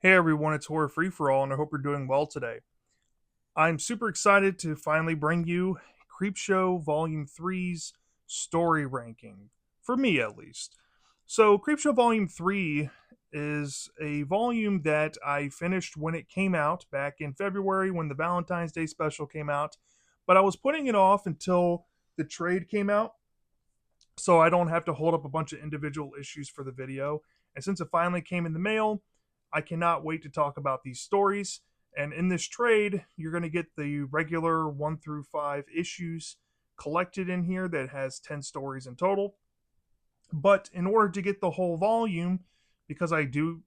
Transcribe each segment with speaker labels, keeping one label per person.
Speaker 1: Hey everyone, it's Horror Free for All, and I hope you're doing well today. I'm super excited to finally bring you Creepshow Volume Three's story ranking, for me at least. So, Creepshow Volume 3 is a volume that I finished when it came out back in February when the Valentine's Day special came out, but I was putting it off until the trade came out so I don't have to hold up a bunch of individual issues for the video. And since it finally came in the mail, I cannot wait to talk about these stories. And in this trade, you're going to get the regular 1 through 5 issues collected in here that has 10 stories in total. But in order to get the whole volume, because I do,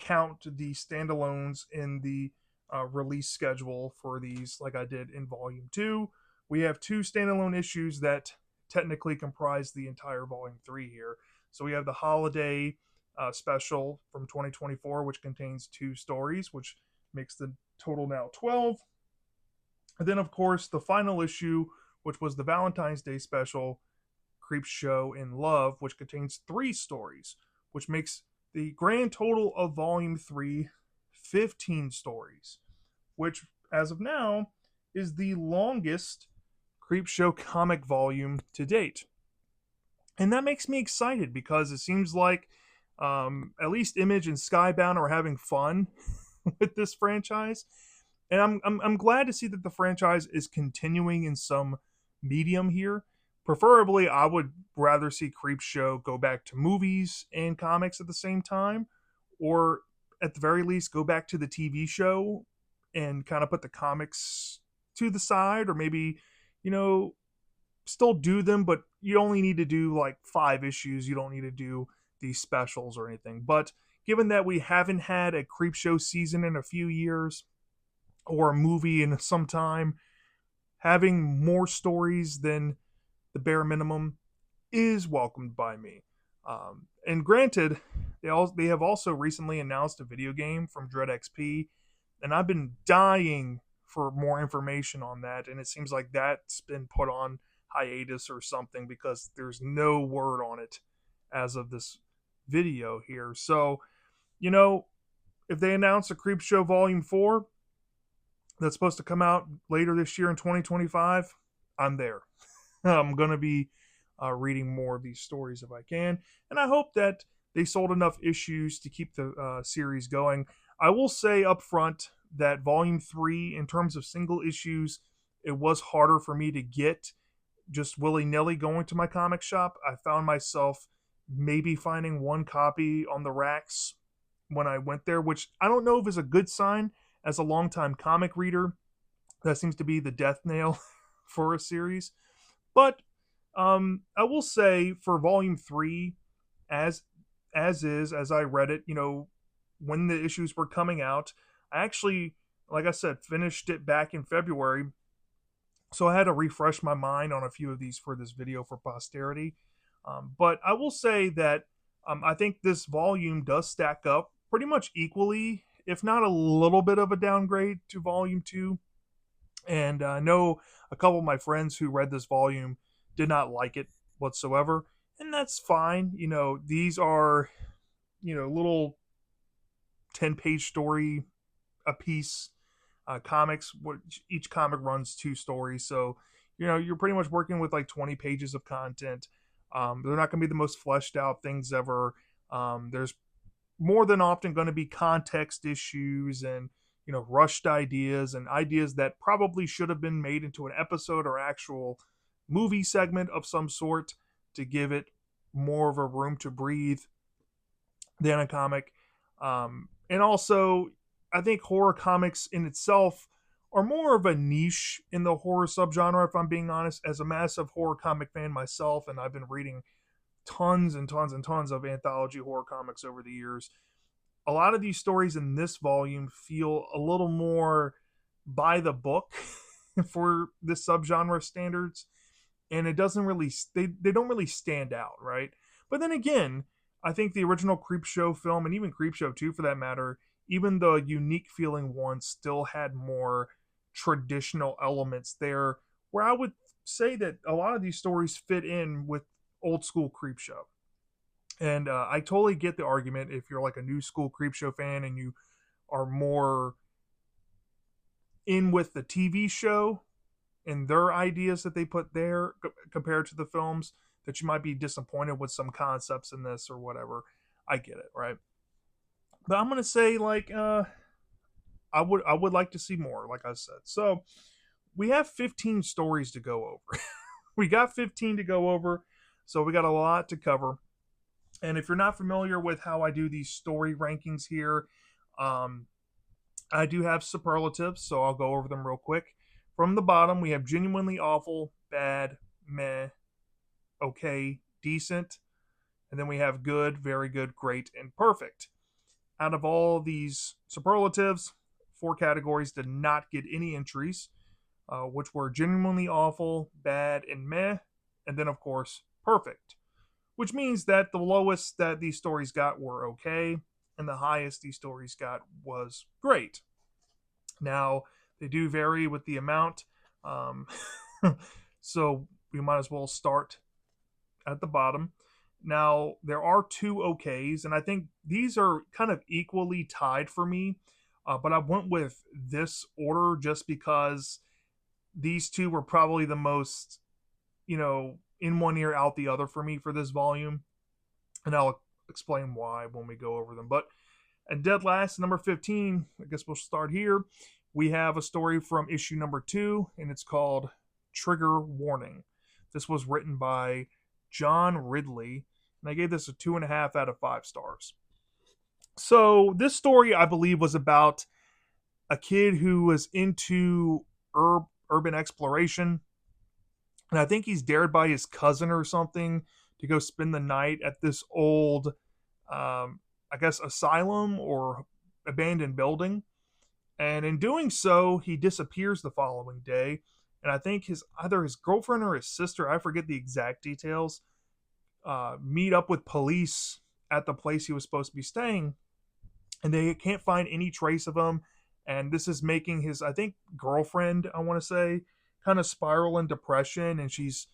Speaker 1: count the standalones in the release schedule for these, like I did in Volume 2, we have two standalone issues that technically comprise the entire Volume 3 here. So we have the holiday special from 2024, which contains two stories, which makes the total now 12. And then, of course, the final issue, which was the Valentine's Day special, Creepshow in Love, which contains three stories, which makes the grand total of Volume 3 15 stories, which, as of now, is the longest Creepshow comic volume to date. And that makes me excited because it seems like at least Image and Skybound are having fun with this franchise. And I'm glad to see that the franchise is continuing in some medium here. Preferably, I would rather see Creepshow go back to movies and comics at the same time, or at the very least, go back to the TV show and kind of put the comics to the side, or maybe, you know, still do them, but you only need to do like 5 issues. You don't need to do these specials or anything. But given that we haven't had a Creepshow season in a few years, or a movie in some time, having more stories than the bare minimum is welcomed by me. And granted, they have also recently announced a video game from Dread XP, and I've been dying for more information on that. And it seems like that's been put on hiatus or something because there's no word on it as of this video here. So, you know, if they announce a Creepshow Volume 4 that's supposed to come out later this year in 2025, I'm there. I'm going to be reading more of these stories if I can. And I hope that they sold enough issues to keep the series going. I will say up front that Volume 3, in terms of single issues, it was harder for me to get just willy nilly going to my comic shop. I found myself maybe finding one copy on the racks when I went there, which I don't know if is a good sign as a longtime comic reader. That seems to be the death nail for a series. But I will say for Volume 3, as as I read it, when the issues were coming out, I actually, like I said, finished it back in February. So I had to refresh my mind on a few of these for this video for posterity. But I will say that I think this volume does stack up pretty much equally, if not a little bit of a downgrade to Volume 2. And I know a couple of my friends who read this volume did not like it whatsoever. And that's fine. These are, little 10-page story a piece comics. Each comic runs two stories. So, you're pretty much working with like 20 pages of content. They're not going to be the most fleshed out things ever. There's more than often going to be context issues and rushed ideas and ideas that probably should have been made into an episode or actual movie segment of some sort to give it more of a room to breathe than a comic. And also, I think horror comics in itself are more of a niche in the horror subgenre, if I'm being honest. As a massive horror comic fan myself, and I've been reading tons and tons and tons of anthology horror comics over the years, a lot of these stories in this volume feel a little more by the book for this subgenre standards, and it doesn't really they don't really stand out, right? But then again, I think the original Creepshow film, and even Creepshow 2 for that matter, even the unique feeling one, still had more traditional elements there, where I would say that a lot of these stories fit in with old school Creepshow. And I totally get the argument if you're like a new school Creepshow fan and you are more in with the TV show and their ideas that they put there compared to the films, that you might be disappointed with some concepts in this or whatever. I get it, right? But I'm gonna say like I would like to see more, like I said. So we have 15 stories to go over. We got 15 to go over, so we got a lot to cover. And if you're not familiar with how I do these story rankings here, um, I do have superlatives, so I'll go over them real quick. From the bottom, we have genuinely awful, bad, meh, okay, decent, and then we have good, very good, great, and perfect. Out of all these superlatives, four categories did not get any entries, which were genuinely awful, bad, and meh, and then, of course, perfect, which means that the lowest that these stories got were okay, and the highest these stories got was great. Now, they do vary with the amount, um, so we might as well start at the bottom. Now, there are two OKs, and I think these are kind of equally tied for me, but I went with this order just because these two were probably the most, in one ear, out the other for me for this volume, and I'll explain why when we go over them. But at dead last, number 15, I guess we'll start here. We have a story from issue number 2, and it's called Trigger Warning. This was written by John Ridley, and I gave this a 2.5 out of 5 stars. So, this story, I believe, was about a kid who was into urban exploration, and I think he's dared by his cousin or something to go spend the night at this old, I guess, asylum or abandoned building. And in doing so, he disappears the following day. And I think either his girlfriend or his sister, I forget the exact details, meet up with police at the place he was supposed to be staying, and they can't find any trace of him. And this is making his, I think, girlfriend, I want to say, kind of spiral in depression, and she's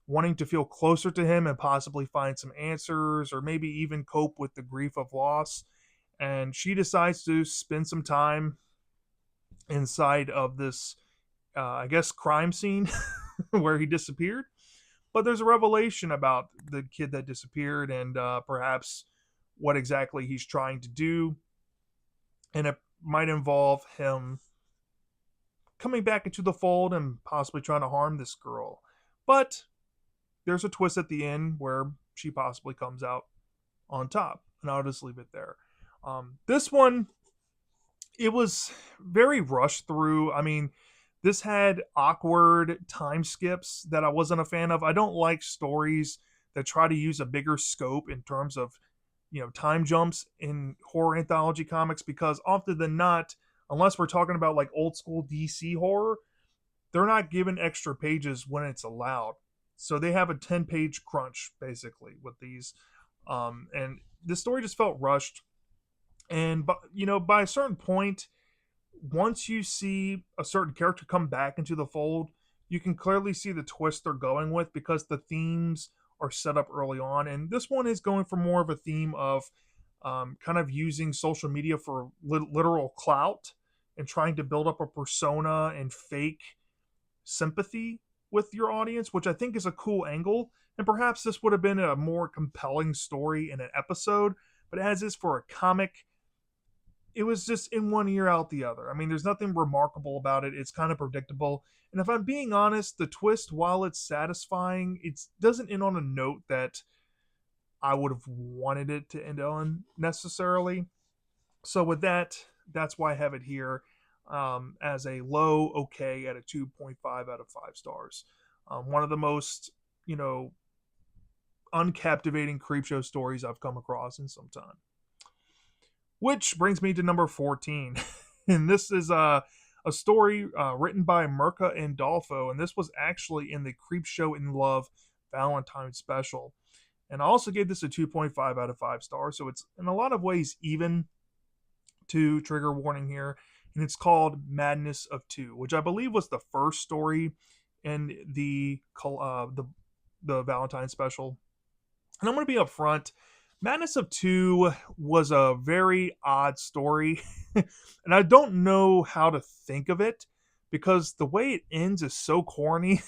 Speaker 1: wanting to feel closer to him and possibly find some answers or maybe even cope with the grief of loss. And she decides to spend some time inside of this, I guess, crime scene where he disappeared. But there's a revelation about the kid that disappeared and perhaps what exactly he's trying to do. And it might involve him coming back into the fold and possibly trying to harm this girl. But there's a twist at the end where she possibly comes out on top. And I'll just leave it there. This one, it was very rushed through. I mean, this had awkward time skips that I wasn't a fan of. I don't like stories that try to use a bigger scope in terms of, time jumps in horror anthology comics, because often than not, unless we're talking about like old school DC horror, they're not given extra pages when it's allowed. So they have a 10-page crunch basically with these. And the story just felt rushed. And but by a certain point, once you see a certain character come back into the fold, you can clearly see the twist they're going with because the themes are set up early on. And this one is going for more of a theme of kind of using social media for literal clout and trying to build up a persona and fake sympathy with your audience, which I think is a cool angle. And perhaps this would have been a more compelling story in an episode, but as is for a comic, it was just in one ear out the other. I mean, there's nothing remarkable about it. It's kind of predictable. And if I'm being honest, the twist, while it's satisfying, it doesn't end on a note that I would have wanted it to end on necessarily. So with that, that's why I have it here as a low okay at a 2.5 out of 5 stars. One of the most, uncaptivating Creepshow stories I've come across in some time. Which brings me to number 14. And this is a story written by Mirka and Dolfo. And this was actually in the Creepshow in Love Valentine special. And I also gave this a 2.5 out of 5 stars. So it's in a lot of ways even to Trigger Warning here. And it's called Madness of Two, which I believe was the first story in the Valentine special. And I'm going to be upfront. Madness of Two was a very odd story, and I don't know how to think of it because the way it ends is so corny.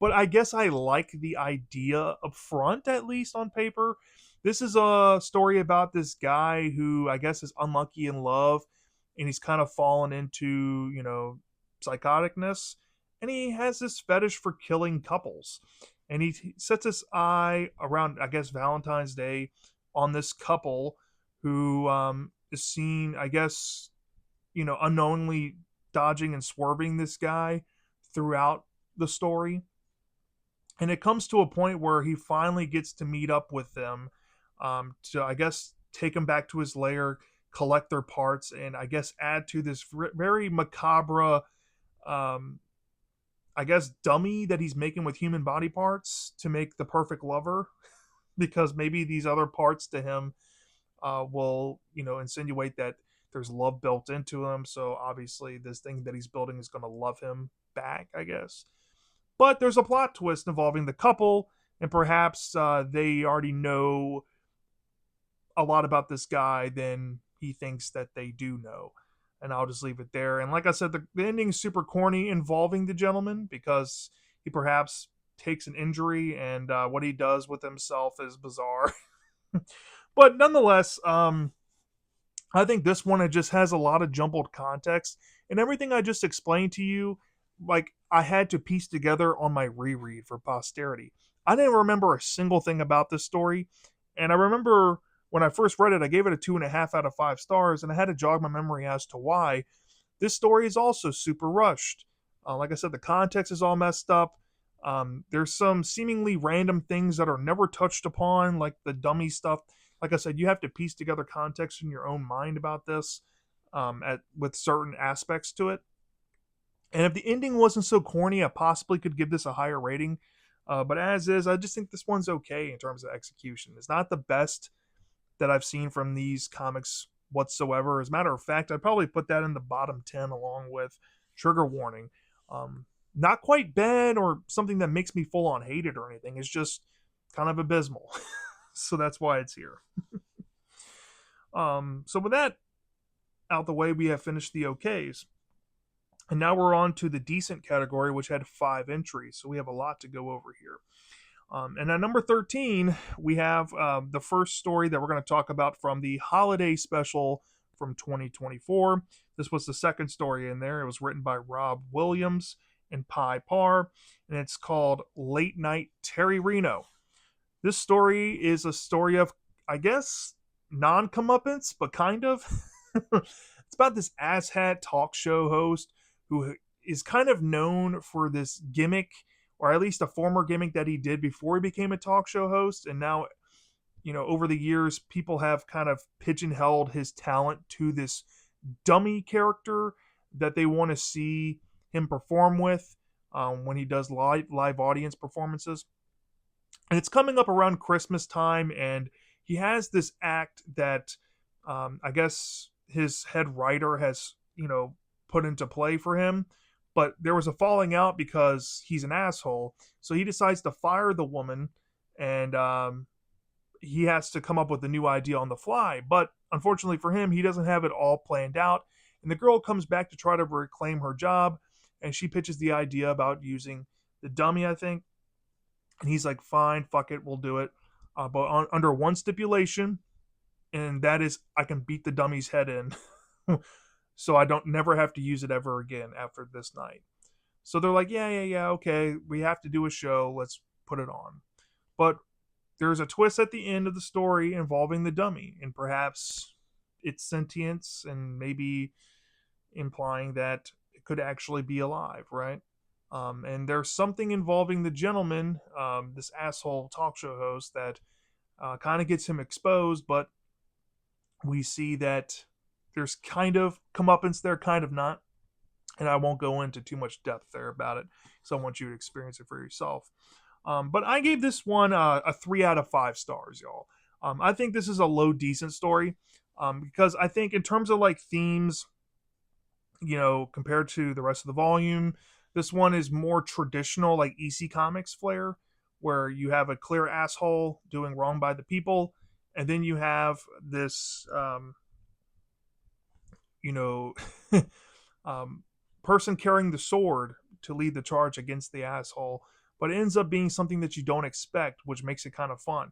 Speaker 1: But I guess I like the idea up front, at least on paper. This is a story about this guy who I guess is unlucky in love, and he's kind of fallen into, psychoticness, and he has this fetish for killing couples. And he sets his eye around, I guess, Valentine's Day on this couple who is seen, I guess, unknowingly dodging and swerving this guy throughout the story. And it comes to a point where he finally gets to meet up with them, to, I guess, take them back to his lair, collect their parts, and I guess add to this very macabre, um, I guess, dummy that he's making with human body parts to make the perfect lover. Because maybe these other parts to him will, insinuate that there's love built into him. So obviously, this thing that he's building is going to love him back, I guess. But there's a plot twist involving the couple, and perhaps they already know a lot about this guy than he thinks that they do know. And I'll just leave it there. And like I said, the ending is super corny involving the gentleman because he perhaps takes an injury, and what he does with himself is bizarre. But nonetheless, I think this one, it just has a lot of jumbled context, and everything I just explained to you, like I had to piece together on my reread for posterity. I didn't remember a single thing about this story, and I remember when I first read it, I gave it a 2.5 out of 5 stars, and I had to jog my memory as to why. This story is also super rushed. Like I said, the context is all messed up. There's some seemingly random things that are never touched upon, like the dummy stuff. Like I said, you have to piece together context in your own mind about this, with certain aspects to it. And if the ending wasn't so corny, I possibly could give this a higher rating. But as is, I just think this one's okay in terms of execution. It's not the best that I've seen from these comics whatsoever. As a matter of fact, I'd probably put that in the bottom 10 along with Trigger Warning. Not quite bad or something that makes me full on hate it or anything. It's just kind of abysmal. So that's why it's here. So with that out the way, we have finished the okays. And now we're on to the decent category, which had 5 entries. So we have a lot to go over here. And at number 13, we have the first story that we're going to talk about from the holiday special from 2024. This was the second story in there. It was written by Rob Williams and Pi Parr, and it's called Late Night Terry Reno. This story is a story of, I guess, non-comeuppance, but kind of. It's about this asshat talk show host who is kind of known for this gimmick, or at least a former gimmick that he did before he became a talk show host. And now, over the years, people have kind of pigeonholed his talent to this dummy character that they want to see him perform with, when he does live audience performances. And it's coming up around Christmas time, and he has this act that, I guess his head writer has, put into play for him. But there was a falling out because he's an asshole. So he decides to fire the woman, and he has to come up with a new idea on the fly. But unfortunately for him, he doesn't have it all planned out. And the girl comes back to try to reclaim her job, and she pitches the idea about using the dummy, I think. And he's like, fine, fuck it, we'll do it. But under one stipulation, and that is I can beat the dummy's head in. So I don't never have to use it ever again after this night. So they're like, yeah, okay, we have to do a show, let's put it on. But there's a twist at the end of the story involving the dummy, and perhaps its sentience, and maybe implying that it could actually be alive, right? And there's something involving the gentleman, this asshole talk show host, that kind of gets him exposed, but we see that there's kind of comeuppance there, kind of not. And I won't go into too much depth there about it, because I want you to experience it for yourself. But I gave this one a 3 out of 5 stars, y'all. I think this is a low decent story, because I think in terms of like themes, compared to the rest of the volume, this one is more traditional, like EC Comics flair, where you have a clear asshole doing wrong by the people, and then you have this, you know, um, person carrying the sword to lead the charge against the asshole, but it ends up being something that you don't expect, which makes it kind of fun.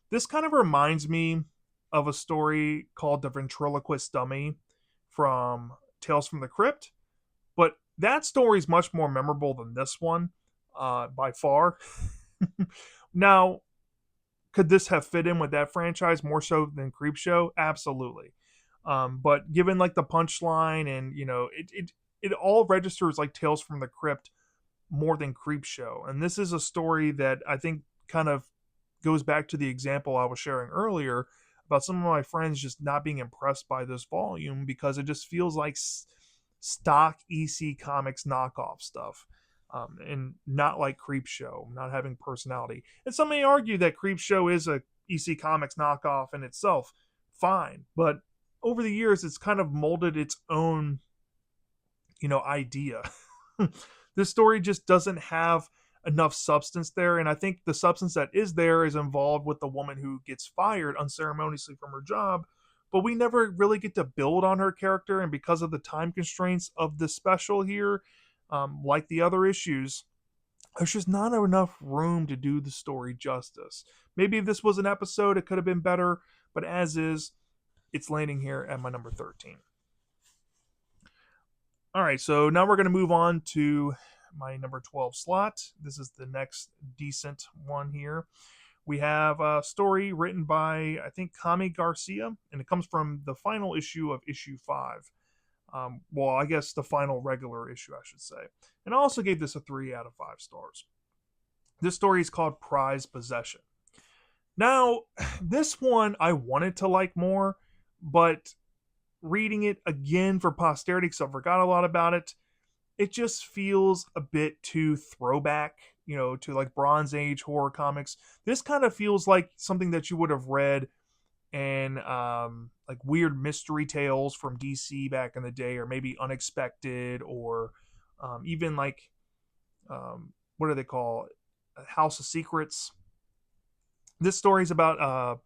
Speaker 1: This kind of reminds me of a story called The Ventriloquist Dummy from Tales from the Crypt, but that story is much more memorable than this one, by far. Now, could this have fit in with that franchise more so than Creepshow? Absolutely. But given like the punchline and it all registers like Tales from the Crypt more than Creepshow, and this is a story that I think kind of goes back to the example I was sharing earlier about some of my friends just not being impressed by this volume because it just feels like stock EC Comics knockoff stuff. And not like Creepshow, not having personality. And some may argue that Creepshow is a EC Comics knockoff in itself. Fine. But over the years, it's kind of molded its own, idea. This story just doesn't have enough substance there. And I think the substance that is there is involved with the woman who gets fired unceremoniously from her job. But we never really get to build on her character. And because of the time constraints of the special here, like the other issues, there's just not enough room to do the story justice. Maybe if this was an episode, it could have been better. But as is, it's landing here at my number 13. All right, so now we're going to move on to my number 12 slot. This is the next decent one here. We have a story written by, I think, Kami Garcia, and it comes from the final issue of issue 5. Well, I guess the final regular issue, I should say. And I also gave this a 3 out of 5 stars. This story is called Prize Possession. Now, this one I wanted to like more, but reading it again for posterity because I forgot a lot about it, it just feels a bit too throwback, to like Bronze Age horror comics. This kind of feels like something that you would have read and like weird mystery tales from DC back in the day, or maybe Unexpected, or even like what do they call it? House of Secrets. This story is about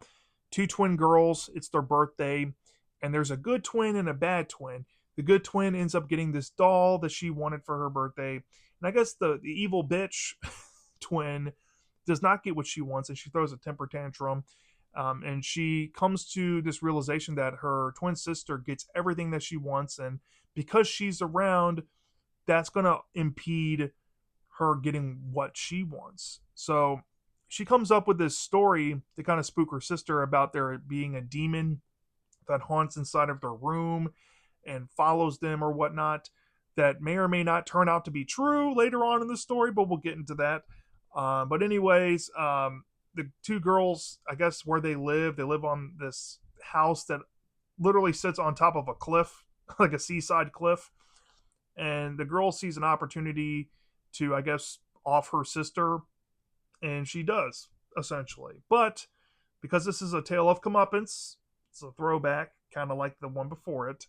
Speaker 1: two twin girls. It's their birthday, and there's a good twin and a bad twin. The good twin ends up getting this doll that she wanted for her birthday, and I guess the evil bitch twin does not get what she wants, and she throws a temper tantrum. And she comes to this realization that her twin sister gets everything that she wants, and because she's around, that's going to impede her getting what she wants. So she comes up with this story to kind of spook her sister about there being a demon that haunts inside of their room and follows them or whatnot, that may or may not turn out to be true later on in the story, but we'll get into that. But anyways, the two girls, I guess where they live on this house that literally sits on top of a cliff, like a seaside cliff. And the girl sees an opportunity to, I guess, off her sister, and she does, essentially. But because this is a tale of comeuppance, it's a throwback, kind of like the one before it.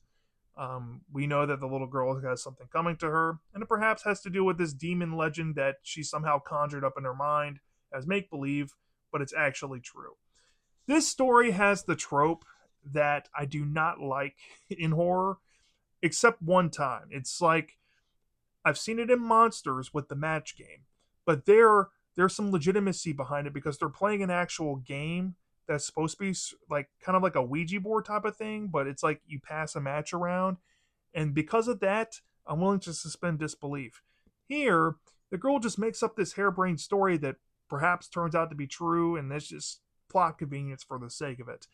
Speaker 1: We know that the little girl has something coming to her, and it perhaps has to do with this demon legend that she somehow conjured up in her mind as make believe, but it's actually true. This story has the trope that I do not like in horror, except one time. It's like I've seen it in Monsters with the match game, but there's some legitimacy behind it because they're playing an actual game that's supposed to be like kind of like a Ouija board type of thing, but it's like you pass a match around, and because of that, I'm willing to suspend disbelief. Here, the girl just makes up this harebrained story that perhaps turns out to be true, and that's just plot convenience for the sake of it.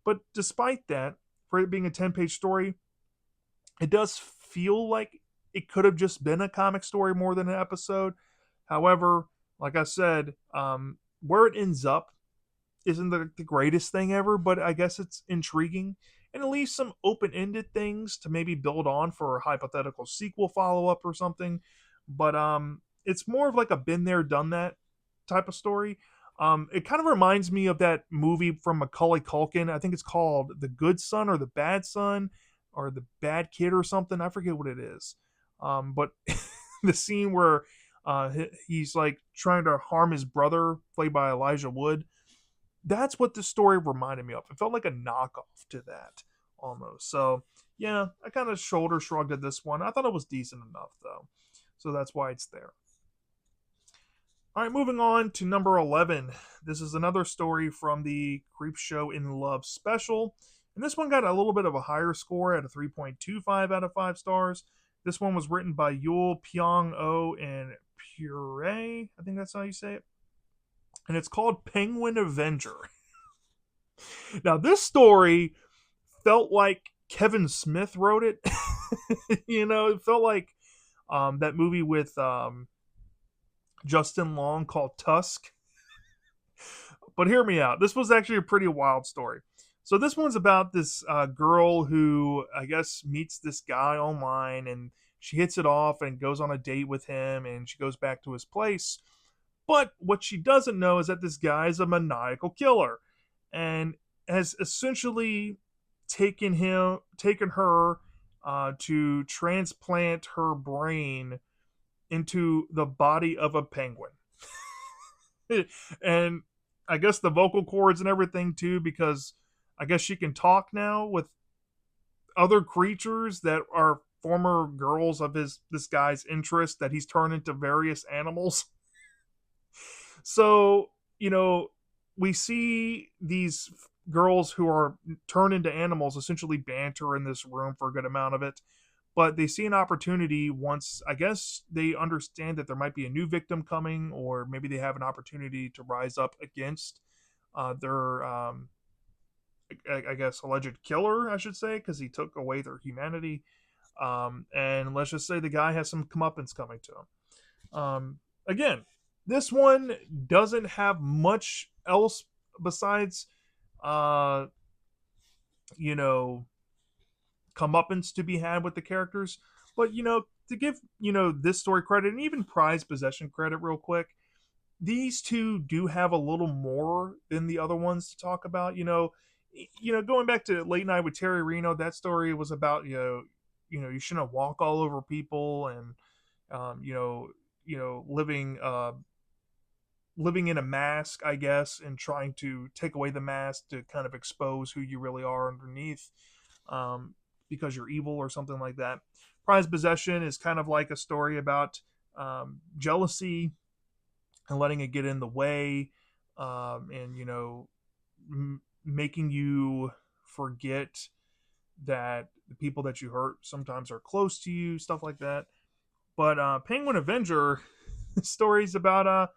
Speaker 1: But despite that, for it being a 10-page story, it does feel like it could have just been a comic story more than an episode. However, like I said, where it ends up isn't the greatest thing ever, but I guess it's intriguing. And it leaves some open-ended things to maybe build on for a hypothetical sequel follow-up or something. But it's more of like a been there, done that type of story. It kind of reminds me of that movie from Macaulay Culkin. I think it's called The Good Son or The Bad Son or The Bad Kid or something. I forget what it is. But the scene where He's like trying to harm his brother, played by Elijah Wood. That's what the story reminded me of. It felt like a knockoff to that almost. So yeah, I kind of shoulder shrugged at this one. I thought it was decent enough though, so that's why it's there. All right, moving on to number 11. This is another story from the Creepshow in Love special. And this one got a little bit of a higher score at a 3.25 out of 5 stars. This one was written by Yul Pyong Oh and Puree. I think that's how you say it. And it's called Penguin Avenger. Now, this story felt like Kevin Smith wrote it. It felt like that movie with Justin Long called Tusk. But hear me out. This was actually a pretty wild story. So this one's about this girl who I guess meets this guy online, and she hits it off and goes on a date with him, and she goes back to his place. But what she doesn't know is that this guy is a maniacal killer, and has essentially taken her to transplant her brain into the body of a penguin. And I guess the vocal cords and everything too, because I guess she can talk now with other creatures that are former girls of this guy's interest that he's turned into various animals. So, we see these girls who are turned into animals essentially banter in this room for a good amount of it. But they see an opportunity once, I guess, they understand that there might be a new victim coming, or maybe they have an opportunity to rise up against their, I guess, alleged killer, I should say, because he took away their humanity. And let's just say the guy has some comeuppance coming to him. Again, this one doesn't have much else besides, uh, you know, comeuppance to be had with the characters. But to give this story credit and even prize possession credit, real quick, these two do have a little more than the other ones to talk about. Going back to Late Night with Terry Reno, that story was about you shouldn't walk all over people, and living living in a mask, I guess, and trying to take away the mask to kind of expose who you really are underneath, because you're evil or something like that. Prize Possession is kind of like a story about jealousy and letting it get in the way, and making you forget that the people that you hurt sometimes are close to you, stuff like that. But Penguin Avenger stories about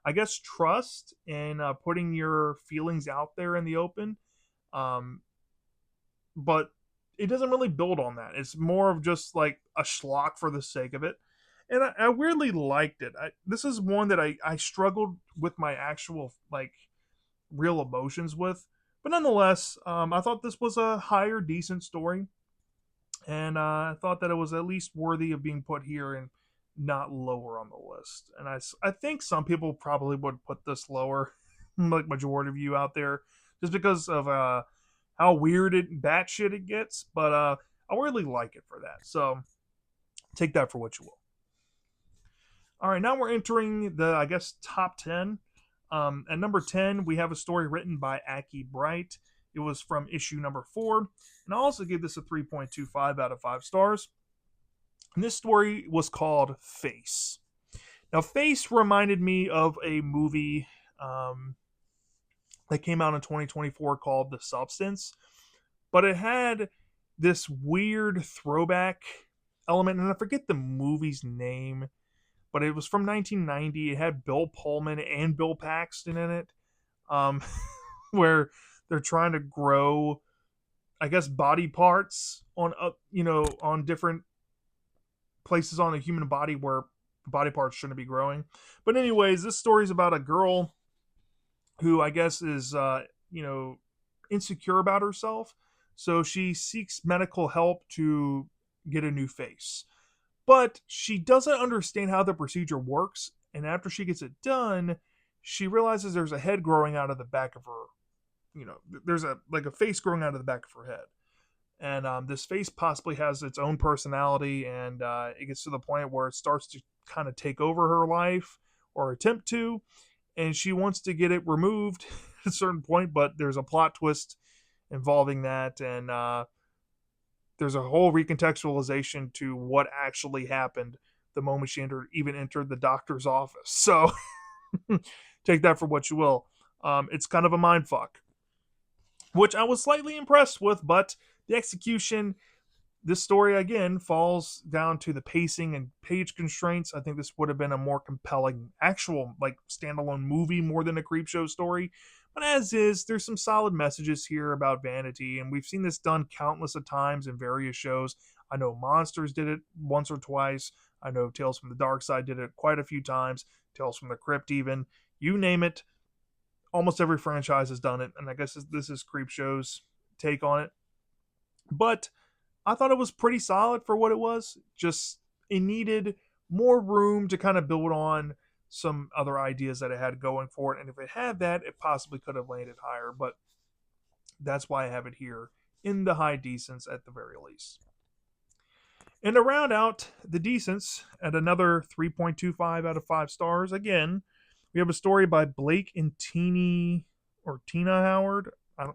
Speaker 1: I guess trust and putting your feelings out there in the open. Um, but it doesn't really build on that. It's more of just like a schlock for the sake of it. And I weirdly liked it. This is one that I struggled with my actual like real emotions with, but nonetheless, I thought this was a higher decent story, and I thought that it was at least worthy of being put here and not lower on the list. And I think some people probably would put this lower, like majority of you out there, just because of how weird it batshit it gets. But I really like it for that. So take that for what you will. All right, now we're entering the, I guess, top 10. At number 10, we have a story written by Aki Bright. It was from issue number 4. And I also give this a 3.25 out of 5 stars. And this story was called Face. Now, Face reminded me of a movie that came out in 2024 called The Substance. But it had this weird throwback element, and I forget the movie's name, but it was from 1990. It had Bill Pullman and Bill Paxton in it, um, where they're trying to grow, I guess, body parts on different places on a human body where body parts shouldn't be growing. But anyways, this story is about a girl who I guess is insecure about herself, so she seeks medical help to get a new face. But she doesn't understand how the procedure works, and after she gets it done, she realizes there's a head growing out of the back of her. There's a face growing out of the back of her head. And this face possibly has its own personality, and it gets to the point where it starts to kind of take over her life or attempt to, and she wants to get it removed at a certain point, but there's a plot twist involving that, and there's a whole recontextualization to what actually happened the moment she even entered the doctor's office. So take that for what you will. It's kind of a mind fuck, which I was slightly impressed with, but the execution, this story again falls down to the pacing and page constraints. I think this would have been a more compelling actual like standalone movie more than a Creepshow story. But as is, there's some solid messages here about vanity, and we've seen this done countless of times in various shows. I know Monsters did it once or twice. I know Tales from the Dark Side did it quite a few times. Tales from the Crypt, even. You name it, almost every franchise has done it, and I guess this is Creepshow's take on it. But I thought it was pretty solid for what it was. Just it needed more room to kind of build on some other ideas that it had going for it. And if it had that, it possibly could have landed higher. But that's why I have it here in the high decents at the very least. And to round out the decents at another 3.25 out of 5 stars, again, we have a story by Blake and Tina Howard. I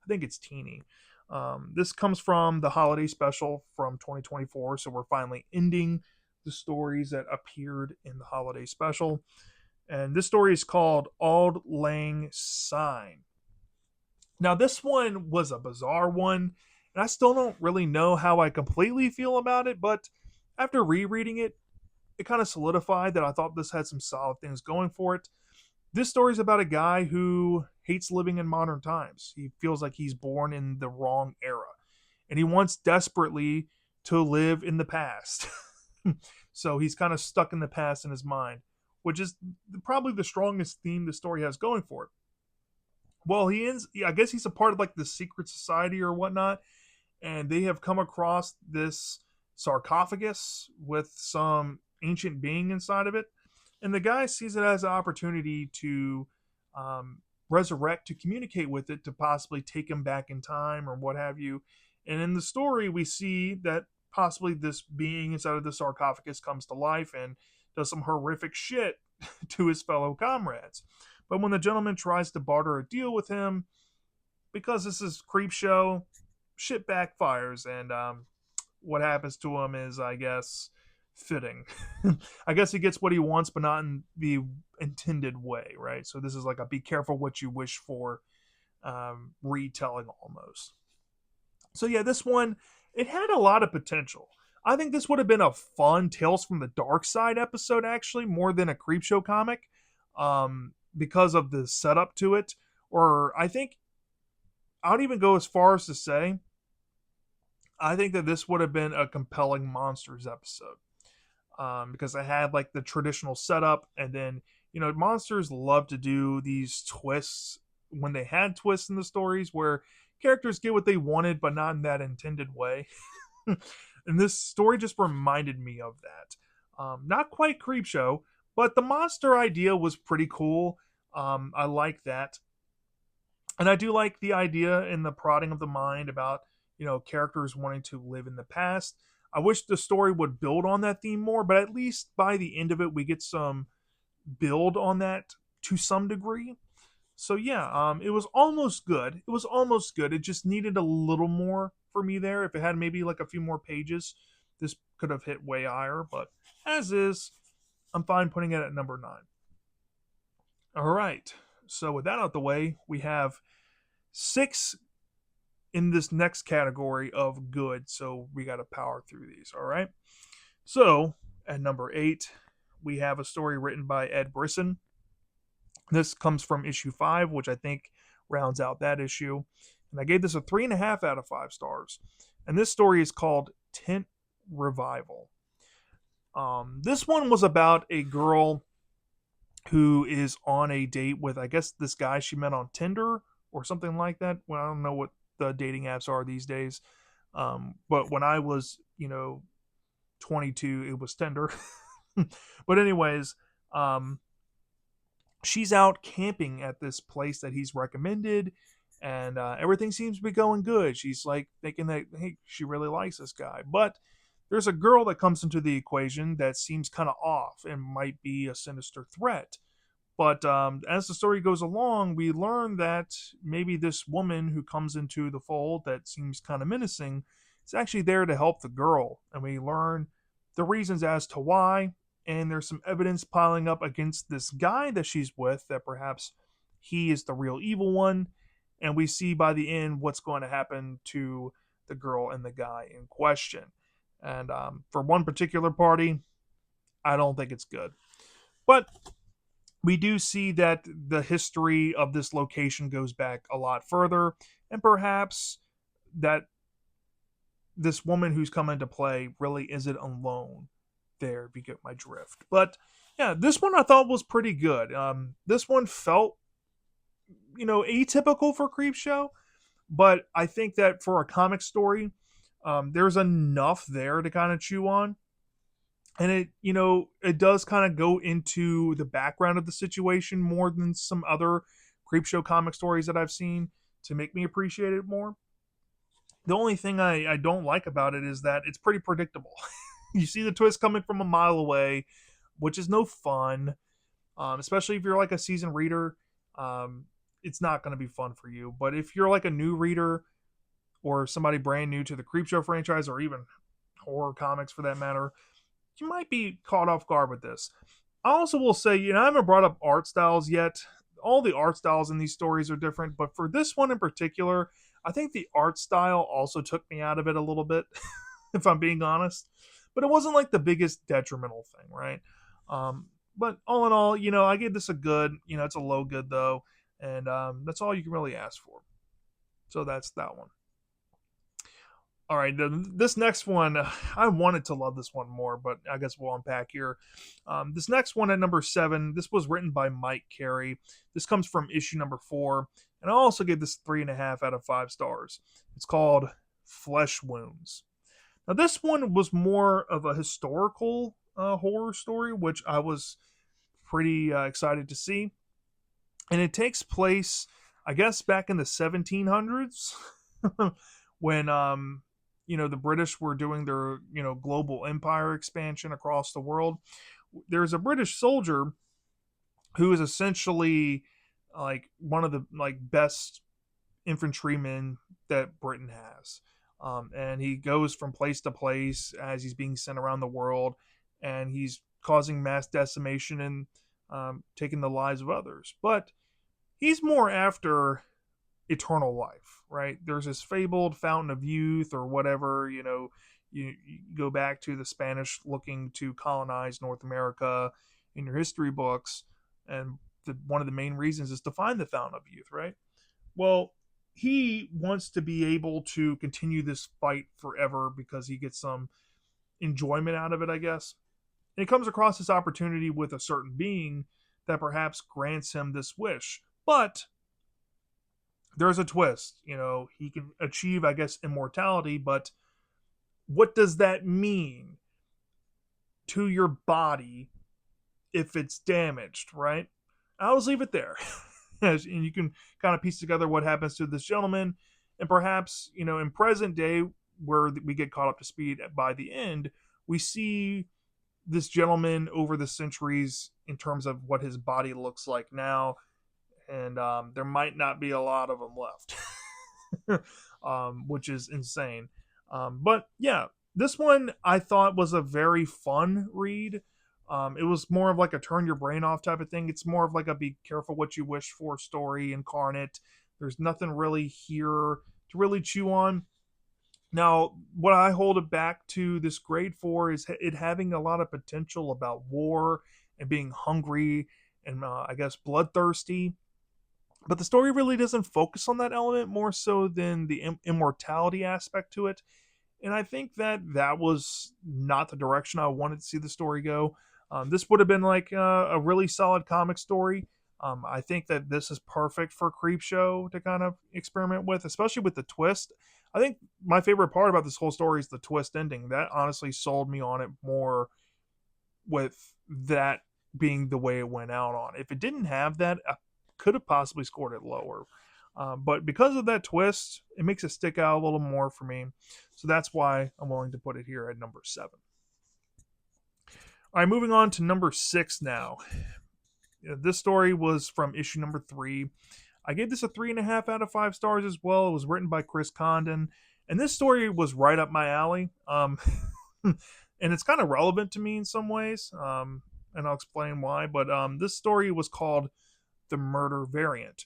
Speaker 1: think it's Teeny. This comes from the holiday special from 2024, so we're finally ending the stories that appeared in the holiday special. And this story is called Auld Lang Syne. Now, this one was a bizarre one, and I still don't really know how I completely feel about it, but after rereading it, it kind of solidified that I thought this had some solid things going for it. This story is about a guy who hates living in modern times. He feels like he's born in the wrong era, and he wants desperately to live in the past. So he's kind of stuck in the past in his mind, which is probably the strongest theme the story has going for it. Well, I guess he's a part of like the secret society or whatnot, and they have come across this sarcophagus with some ancient being inside of it. And the guy sees it as an opportunity to resurrect, to communicate with it, to possibly take him back in time or what have you. And in the story, we see that possibly this being inside of the sarcophagus comes to life and does some horrific shit to his fellow comrades. But when the gentleman tries to barter a deal with him, because this is Creepshow, shit backfires, and what happens to him is, I guess, fitting. I guess he gets what he wants, but not in the intended way, right? So this is like a be careful what you wish for retelling almost. So yeah, this one, it had a lot of potential. I think this would have been a fun Tales from the Dark Side episode, actually, more than a Creepshow comic, because of the setup to it. Or I think I would even go as far as to say I think that this would have been a compelling Monsters episode, because I had like the traditional setup, and then Monsters love to do these twists when they had twists in the stories where characters get what they wanted, but not in that intended way. And this story just reminded me of that. Not quite Creepshow, but the monster idea was pretty cool. I like that. And I do like the idea in the prodding of the mind about, characters wanting to live in the past. I wish the story would build on that theme more, but at least by the end of it, we get some build on that to some degree. So yeah, it was almost good. It was almost good. It just needed a little more for me there. If it had maybe like a few more pages, this could have hit way higher. But as is, I'm fine putting it at number 9. All right. So with that out the way, we have 6 in this next category of good. So we got to power through these. All right. So at number 8, we have a story written by Ed Brisson. This comes from issue 5, which I think rounds out that issue. And I gave this a 3.5 out of 5 stars. And this story is called Tent Revival. This one was about a girl who is on a date with, I guess, this guy she met on Tinder or something like that. Well, I don't know what the dating apps are these days. But when I was, 22, it was Tinder. But anyways, she's out camping at this place that he's recommended, and everything seems to be going good. She's like thinking that, hey, she really likes this guy, but there's a girl that comes into the equation that seems kind of off and might be a sinister threat. But as the story goes along, we learn that maybe this woman who comes into the fold that seems kind of menacing is actually there to help the girl. And we learn the reasons as to why. And there's some evidence piling up against this guy that she's with that perhaps he is the real evil one. And we see by the end what's going to happen to the girl and the guy in question. And for one particular party, I don't think it's good. But we do see that the history of this location goes back a lot further, and perhaps that this woman who's come into play really isn't alone there, if you get my drift. But yeah, this one I thought was pretty good. This one felt, atypical for Creepshow, but I think that for a comic story, there's enough there to kind of chew on. And it does kind of go into the background of the situation more than some other Creepshow comic stories that I've seen to make me appreciate it more. The only thing I don't like about it is that it's pretty predictable. You see the twist coming from a mile away, which is no fun, especially if you're like a seasoned reader. It's not going to be fun for you. But if you're like a new reader or somebody brand new to the Creepshow franchise or even horror comics for that matter, you might be caught off guard with this. I also will say, I haven't brought up art styles yet. All the art styles in these stories are different, but for this one in particular, I think the art style also took me out of it a little bit, if I'm being honest. But it wasn't like the biggest detrimental thing, right? But all in all, I gave this a good. It's a low good though, and that's all you can really ask for. So that's that one. All right, this next one, I wanted to love this one more, but I guess we'll unpack here. This next one at number 7, this was written by Mike Carey. This comes from issue number 4, and I also gave this 3.5 out of 5 stars. It's called Flesh Wounds. Now, this one was more of a historical horror story, which I was pretty excited to see. And it takes place, I guess, back in the 1700s when the British were doing their global empire expansion across the world. There's a British soldier who is essentially like one of the best infantrymen that Britain has. And he goes from place to place as he's being sent around the world, and he's causing mass decimation and taking the lives of others. But he's more after eternal life, right? There's this fabled fountain of youth or whatever, you go back to the Spanish looking to colonize North America in your history books, and one of the main reasons is to find the fountain of youth, right? Well, he wants to be able to continue this fight forever because he gets some enjoyment out of it, I guess. And he comes across this opportunity with a certain being that perhaps grants him this wish. But there's a twist. He can achieve, I guess, immortality, but what does that mean to your body if it's damaged, right? I'll just leave it there. And you can kind of piece together what happens to this gentleman, and perhaps, in present day, where we get caught up to speed by the end, we see this gentleman over the centuries in terms of what his body looks like now, and there might not be a lot of them left, which is insane. But yeah, this one I thought was a very fun read. It was more of like a turn your brain off type of thing. It's more of like a be careful what you wish for story incarnate. There's nothing really here to really chew on. Now, what I hold it back to this grade for is it having a lot of potential about war and being hungry and I guess bloodthirsty. But the story really doesn't focus on that element more so than the immortality aspect to it. And I think that was not the direction I wanted to see the story go. This would have been like a really solid comic story. I think that this is perfect for Creepshow to kind of experiment with, especially with the twist. I think my favorite part about this whole story is the twist ending. That honestly sold me on it more, with that being the way it went out on. If it didn't have that, I could have possibly scored it lower. But because of that twist, it makes it stick out a little more for me. So that's why I'm willing to put it here at number 7. All right, moving on to number 6 now. This story was from issue number 3. I gave this a 3.5 out of 5 stars as well. It was written by Chris Condon, and this story was right up my alley. And it's kind of relevant to me in some ways, and I'll explain why. But this story was called The Murder Variant.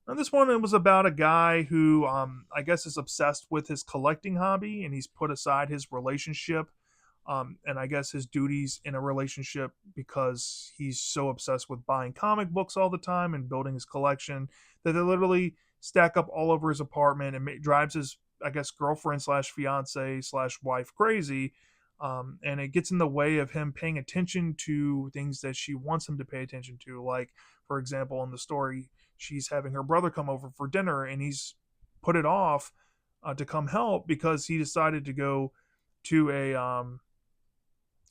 Speaker 1: Now, this one it was about a guy who I guess is obsessed with his collecting hobby, and he's put aside his relationship and I guess his duties in a relationship because he's so obsessed with buying comic books all the time and building his collection that they literally stack up all over his apartment and drives his, I guess, girlfriend slash fiance slash wife crazy. And it gets in the way of him paying attention to things that she wants him to pay attention to. Like, for example, in the story, she's having her brother come over for dinner and he's put it off to come help because he decided to go to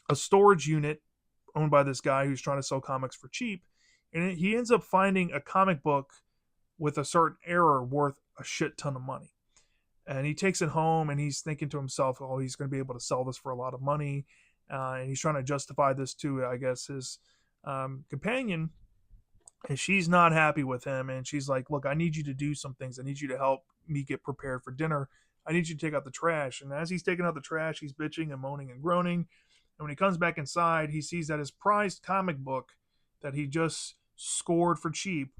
Speaker 1: a storage unit owned by this guy who's trying to sell comics for cheap. And he ends up finding a comic book with a certain error worth a shit ton of money. And he takes it home and he's thinking to himself, oh, he's going to be able to sell this for a lot of money. And he's trying to justify this to, I guess, his companion. And she's not happy with him. And she's like, look, I need you to do some things. I need you to help me get prepared for dinner. I need you to take out the trash. And as he's taking out the trash, he's bitching and moaning and groaning. And when he comes back inside, he sees that his prized comic book that he just scored for cheap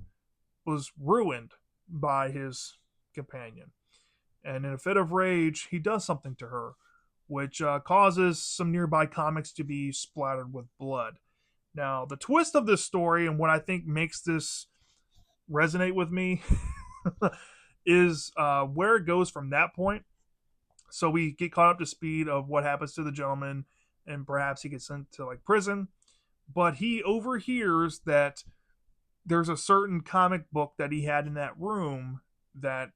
Speaker 1: was ruined by his companion. And in a fit of rage, he does something to her, which causes some nearby comics to be splattered with blood. Now, the twist of this story and what I think makes this resonate with me is where it goes from that point. So we get caught up to speed of what happens to the gentleman, and perhaps he gets sent to like prison. But he overhears that there's a certain comic book that he had in that room that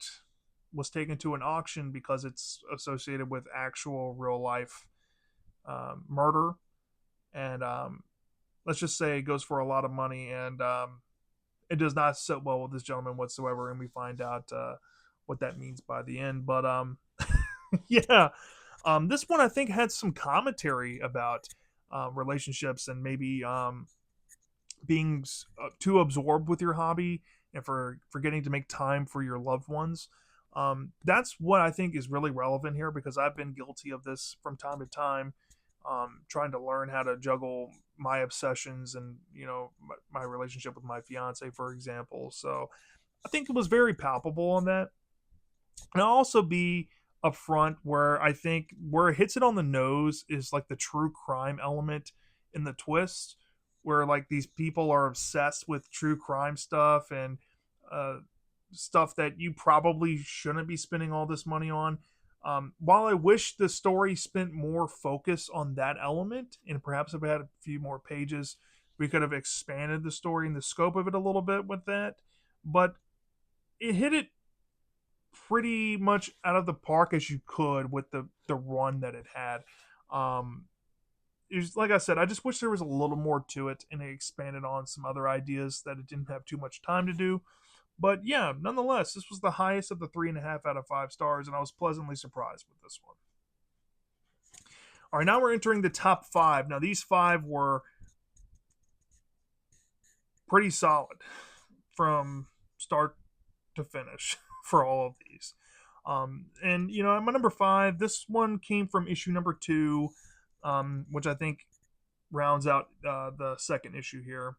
Speaker 1: was taken to an auction because it's associated with actual real life murder. And let's just say it goes for a lot of money, and it does not sit well with this gentleman whatsoever. And we find out what that means by the end. But yeah, this one I think had some commentary about relationships and maybe being too absorbed with your hobby and for forgetting to make time for your loved ones. That's what I think is really relevant here because I've been guilty of this from time to time, trying to learn how to juggle my obsessions and my relationship with my fiance, for example. So I think it was very palpable on that. And I'll also be upfront where I think where it hits it on the nose is like the true crime element in the twist, where like these people are obsessed with true crime stuff and uh, stuff that you probably shouldn't be spending all this money on. While I wish the story spent more focus on that element, and perhaps if we had a few more pages, we could have expanded the story and the scope of it a little bit with that. But it hit it pretty much out of the park as you could with the run that it had. It was, like I said, I just wish there was a little more to it and it expanded on some other ideas that it didn't have too much time to do. But yeah, nonetheless, this was the highest of the 3.5 out of 5 stars, and I was pleasantly surprised with this one. All right, now we're entering the top 5. Now, these 5 were pretty solid from start to finish for all of these. And, at my number 5, this one came from issue number 2, which I think rounds out the second issue here.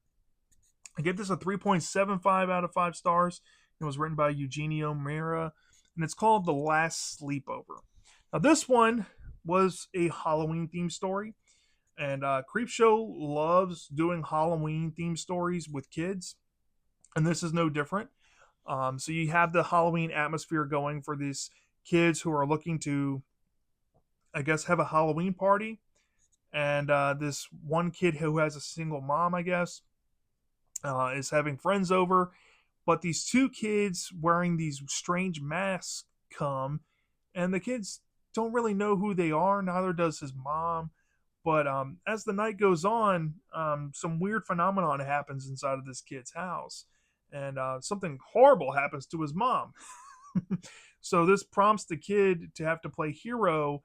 Speaker 1: I gave this a 3.75 out of 5 stars. It was written by Eugenio Mera, and it's called The Last Sleepover. Now, this one was a Halloween themed story, and Creepshow loves doing Halloween themed stories with kids, and this is no different. So you have the Halloween atmosphere going for these kids who are looking to, I guess, have a Halloween party, and this one kid who has a single mom, I guess, is having friends over, but these two kids wearing these strange masks come, and the kids don't really know who they are. Neither does his mom. But as the night goes on, some weird phenomenon happens inside of this kid's house, and something horrible happens to his mom. So this prompts the kid to have to play hero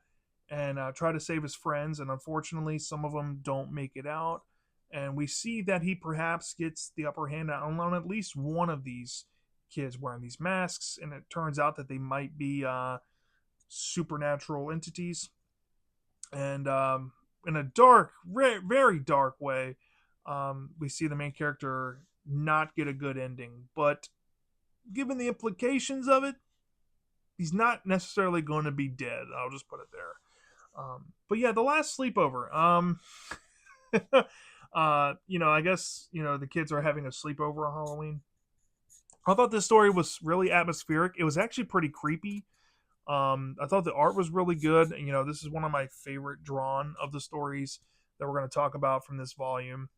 Speaker 1: and try to save his friends, and unfortunately, some of them don't make it out. And we see that he perhaps gets the upper hand on at least one of these kids wearing these masks, and it turns out that they might be supernatural entities. And in a dark, very dark way, we see the main character not get a good ending. But given the implications of it, he's not necessarily going to be dead. I'll just put it there. But yeah, the last sleepover. I guess the kids are having a sleepover on Halloween. I thought this story was really atmospheric. It was actually pretty creepy. I thought the art was really good. This is one of my favorite drawn of the stories that we're going to talk about from this volume.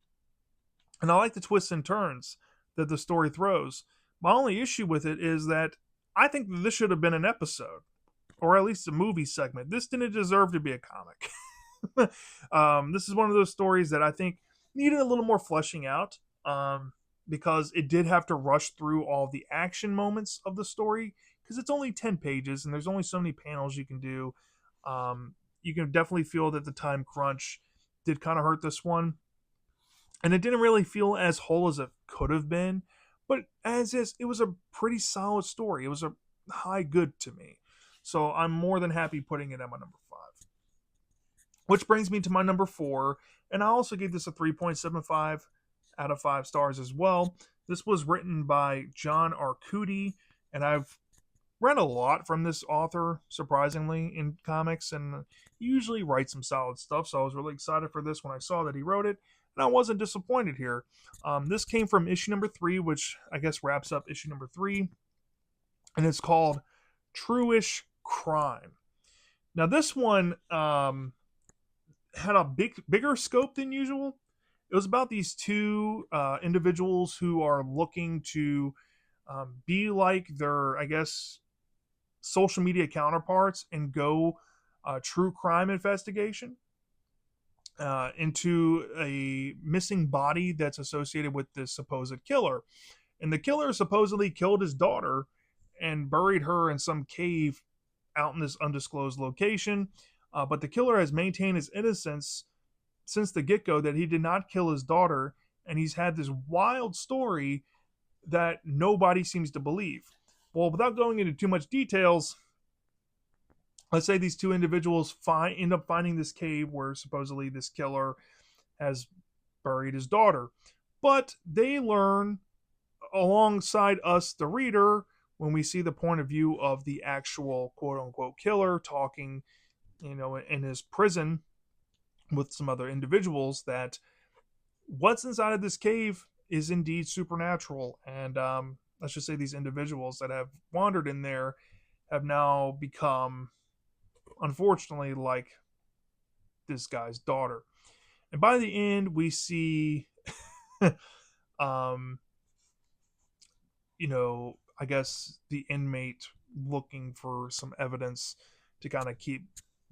Speaker 1: And I like the twists and turns that the story throws. My only issue with it is that I think that this should have been an episode, or at least a movie segment. This didn't deserve to be a comic. This is one of those stories that I think needed a little more fleshing out, because it did have to rush through all the action moments of the story, because it's only 10 pages and there's only so many panels you can do. You can definitely feel that the time crunch did kind of hurt this one, and it didn't really feel as whole as it could have been. But as is, it was a pretty solid story. It was a high good to me. So I'm more than happy putting it at my number 5. Which brings me to my number 4, and I also gave this a 3.75 out of 5 stars as well. This was written by John Arcudi, and I've read a lot from this author, surprisingly, in comics, and he usually writes some solid stuff, so I was really excited for this when I saw that he wrote it, and I wasn't disappointed here. This came from issue number 3, which I guess wraps up issue number 3, and it's called Truish Crime. Now, this one had a bigger scope than usual. It was about these two individuals who are looking to be like their, I guess, social media counterparts and go true crime investigation into a missing body that's associated with this supposed killer. And the killer supposedly killed his daughter and buried her in some cave out in this undisclosed location. But the killer has maintained his innocence since the get go, that he did not kill his daughter, and he's had this wild story that nobody seems to believe. Well, without going into too much details, let's say these two individuals end up finding this cave where supposedly this killer has buried his daughter. But they learn alongside us, the reader, when we see the point of view of the actual quote unquote killer talking, in his prison with some other individuals, that what's inside of this cave is indeed supernatural. And let's just say these individuals that have wandered in there have now become, unfortunately, like this guy's daughter. And by the end, we see, I guess the inmate looking for some evidence to kind of keep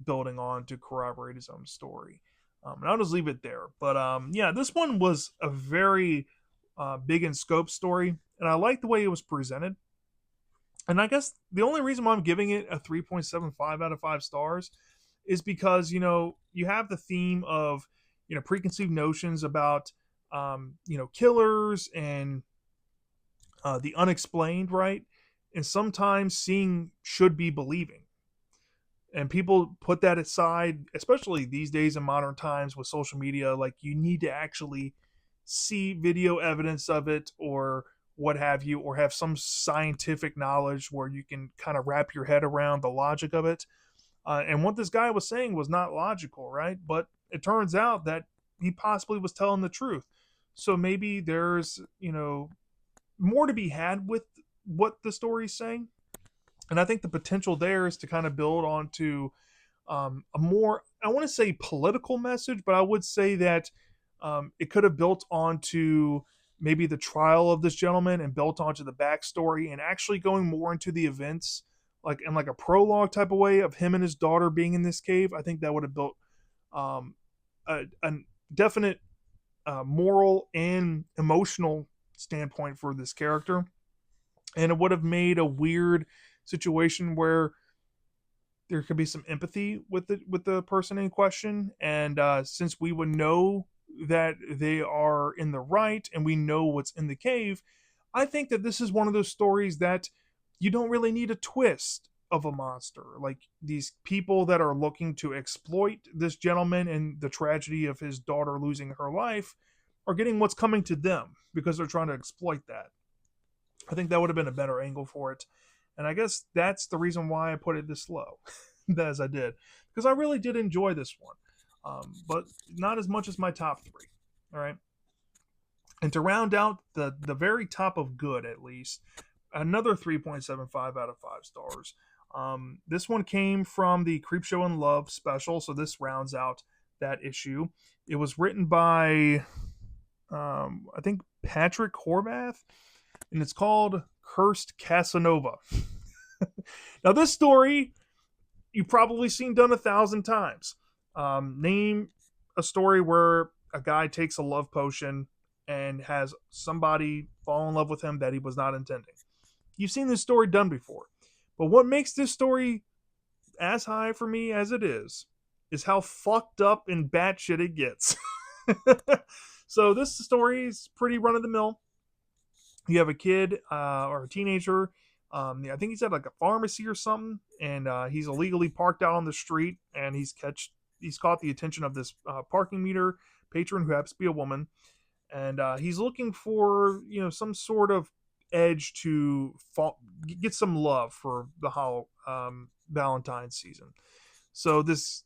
Speaker 1: building on to corroborate his own story. And I'll just leave it there. But yeah, this one was a very big in scope story, and I like the way it was presented. And I guess the only reason why I'm giving it a 3.75 out of 5 stars is because, you have the theme of, preconceived notions about, killers and the unexplained, right? And sometimes seeing should be believing. And people put that aside, especially these days in modern times with social media. Like, you need to actually see video evidence of it, or what have you, or have some scientific knowledge where you can kind of wrap your head around the logic of it. And what this guy was saying was not logical, right? But it turns out that he possibly was telling the truth. So maybe there's, more to be had with what the story's saying. And I think the potential there is to kind of build onto a more, I want to say political message, but I would say that it could have built onto maybe the trial of this gentleman, and built onto the backstory, and actually going more into the events, like in like a prologue type of way of him and his daughter being in this cave. I think that would have built a definite moral and emotional standpoint for this character, and it would have made a weird situation where there could be some empathy with the person in question, and since we would know that they are in the right and we know what's in the cave, I think that this is one of those stories that you don't really need a twist of a monster. Like these people that are looking to exploit this gentleman and the tragedy of his daughter losing her life are getting what's coming to them because they're trying to exploit that. I think that would have been a better angle for it. And I guess that's the reason why I put it this low as I did. Because I really did enjoy this one. But not as much as my top three. All right. And to round out the very top of good, at least, another 3.75 out of 5 stars. This one came from the Creepshow in Love special, so this rounds out that issue. It was written by, I think, Patrick Horvath, and it's called Cursed Casanova. Now, this story you've probably seen done 1,000 times. Name a story where a guy takes a love potion and has somebody fall in love with him that he was not intending. You've seen this story done before. But what makes this story as high for me as it is how fucked up and batshit it gets. So this story is pretty run of the mill. You have a kid or a teenager. I think he's at like a pharmacy or something, and he's illegally parked out on the street, and he's caught the attention of this parking meter patron who happens to be a woman, and he's looking for some sort of edge to get some love for the Valentine's season. So this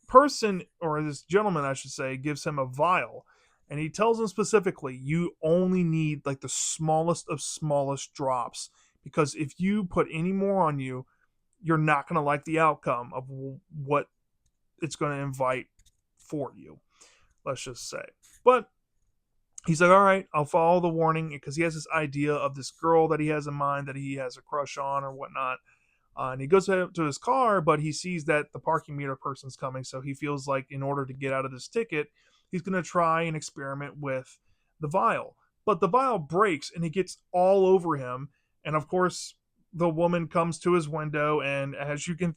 Speaker 1: person, or this gentleman I should say, gives him a vial, and he tells him specifically, you only need like the smallest of smallest drops, because if you put any more on you, you're not going to like the outcome of what it's going to invite for you, let's just say. But he's like, all right, I'll follow the warning, because he has this idea of this girl that he has in mind that he has a crush on or whatnot. And he goes to his car, but he sees that the parking meter person's coming, so he feels like in order to get out of this ticket, he's going to try and experiment with the vial. But the vial breaks, and it gets all over him. And of course, the woman comes to his window, and as you can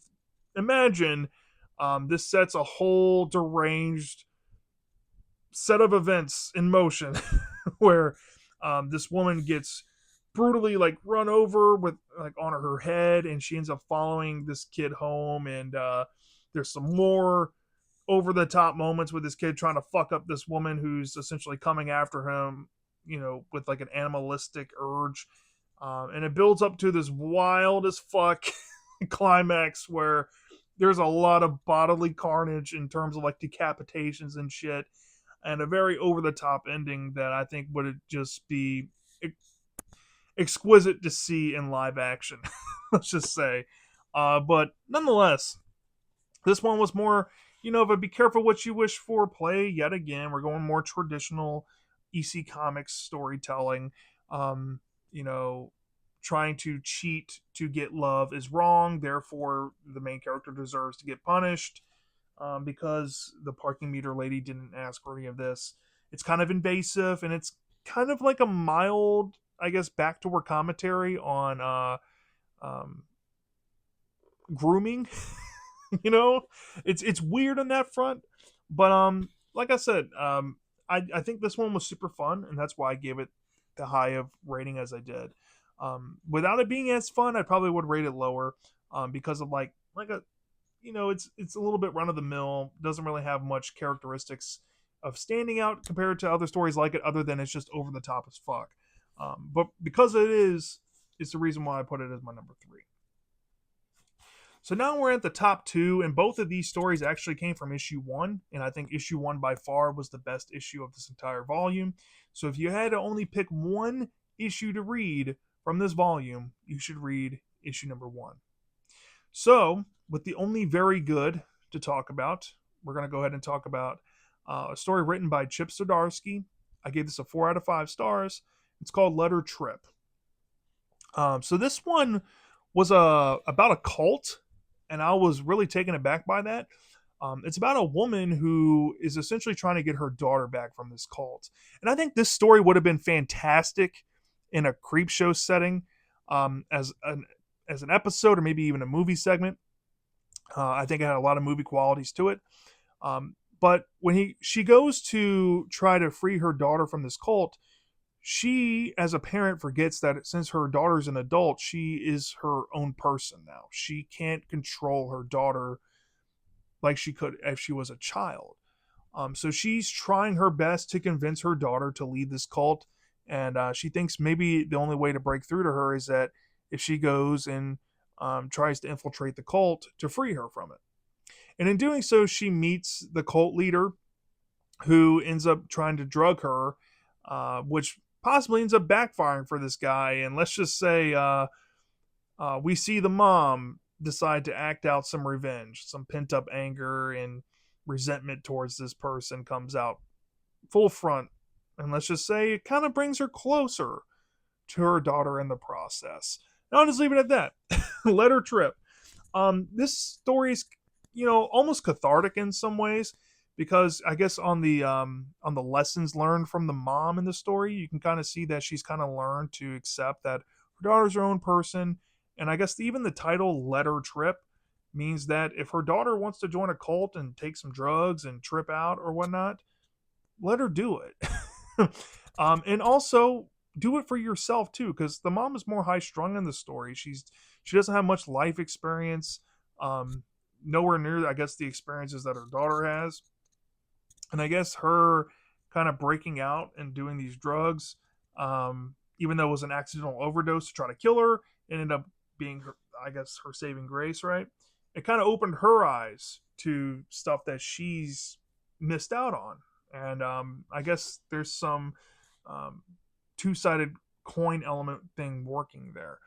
Speaker 1: imagine, this sets a whole deranged set of events in motion where this woman gets brutally like run over with like on her head, and she ends up following this kid home, and there's some more over the top moments with this kid trying to fuck up this woman who's essentially coming after him, with like an animalistic urge, and it builds up to this wild as fuck climax where there's a lot of bodily carnage in terms of like decapitations and shit, and a very over the top ending that I think would just be exquisite to see in live action. Let's just say. But nonetheless, this one was more, but be careful what you wish for. Play yet again. We're going more traditional EC Comics storytelling. Trying to cheat to get love is wrong. Therefore, the main character deserves to get punished because the parking meter lady didn't ask for any of this. It's kind of invasive, and it's kind of like a mild, I guess, backdoor commentary on grooming. It's weird on that front, but like I said, I think this one was super fun, and that's why I gave it the high of rating as I did. Without it being as fun, I probably would rate it lower, because of it's a little bit run of the mill, doesn't really have much characteristics of standing out compared to other stories like it, other than it's just over the top as fuck. But because it's the reason why I put it as my number 3. So now we're at the top 2, and both of these stories actually came from issue 1, and I think issue 1 by far was the best issue of this entire volume. So if you had to only pick one issue to read from this volume, you should read issue number 1. So, with the only very good to talk about, we're going to go ahead and talk about a story written by Chip Zdarsky. I gave this a 4 out of 5 stars. It's called Letter Trip. So this one was about a cult, and I was really taken aback by that. It's about a woman who is essentially trying to get her daughter back from this cult. And I think this story would have been fantastic in a creep show setting, as an episode or maybe even a movie segment. I think it had a lot of movie qualities to it. But when she goes to try to free her daughter from this cult, she, as a parent, forgets that since her daughter's an adult, she is her own person now. She can't control her daughter like she could if she was a child. So she's trying her best to convince her daughter to leave this cult, and she thinks maybe the only way to break through to her is that if she goes and tries to infiltrate the cult to free her from it. And in doing so, she meets the cult leader who ends up trying to drug her, which possibly ends up backfiring for this guy. And let's just say we see the mom decide to act out some revenge, some pent up anger and resentment towards this person comes out full front. And let's just say it kind of brings her closer to her daughter in the process. And I'll just leave it at that. Let her trip. This story is, almost cathartic in some ways because I guess on the lessons learned from the mom in the story, you can kind of see that she's kind of learned to accept that her daughter's her own person. And I guess even the title "Let Her Trip" means that if her daughter wants to join a cult and take some drugs and trip out or whatnot, let her do it. And also do it for yourself too, because the mom is more high strung in the story. She doesn't have much life experience, nowhere near, I guess, the experiences that her daughter has. And I guess her kind of breaking out and doing these drugs, even though it was an accidental overdose to try to kill her, it ended up being her, I guess, her saving grace, right? It kind of opened her eyes to stuff that she's missed out on. And I guess there's some two-sided coin element thing working there.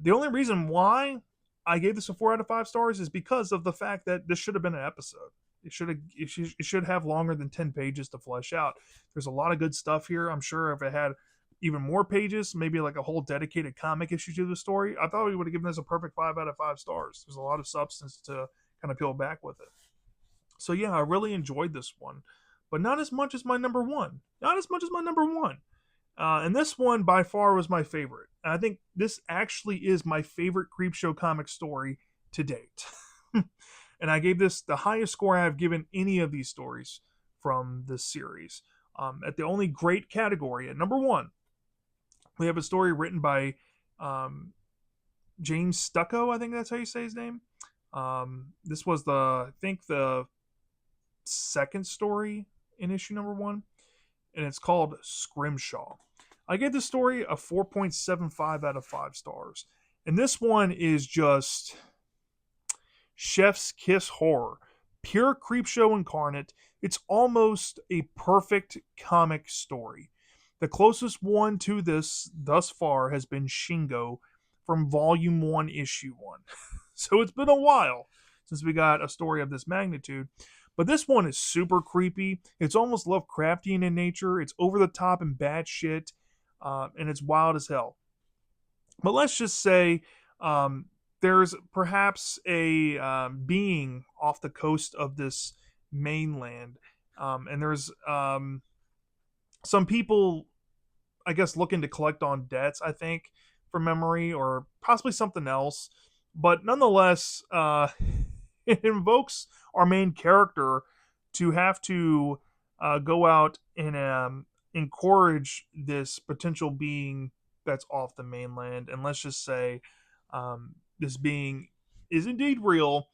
Speaker 1: The only reason why I gave this a 4 out of 5 stars is because of the fact that this should have been an episode. It should have longer than 10 pages to flesh out. There's a lot of good stuff here. I'm sure if it had even more pages, maybe like a whole dedicated comic issue to the story, I thought we would have given this a perfect 5 out of 5 stars. There's a lot of substance to kind of peel back with it. So yeah, I really enjoyed this one, but not as much as my number one. Not as much as my number one. And this one by far was my favorite. And I think this actually is my favorite Creepshow comic story to date. And I gave this the highest score I have given any of these stories from this series. At the only great category, at number one, we have a story written by James Stucco. I think that's how you say his name. This was the second story in issue number one, and it's called Scrimshaw. I gave this story a 4.75 out of 5 stars. And this one is just chef's kiss horror. Pure Creepshow incarnate. It's almost a perfect comic story. The closest one to this thus far has been Shingo from Volume 1, Issue 1. So it's been a while since we got a story of this magnitude. But this one is super creepy. It's almost Lovecraftian in nature. It's over the top and bad shit. And it's wild as hell. But let's just say there's perhaps a being off the coast of this mainland. And there's some people, I guess, looking to collect on debts, I think, from memory, or possibly something else. But nonetheless, it invokes our main character to have to go out and encourage this potential being that's off the mainland. And let's just say this being is indeed real,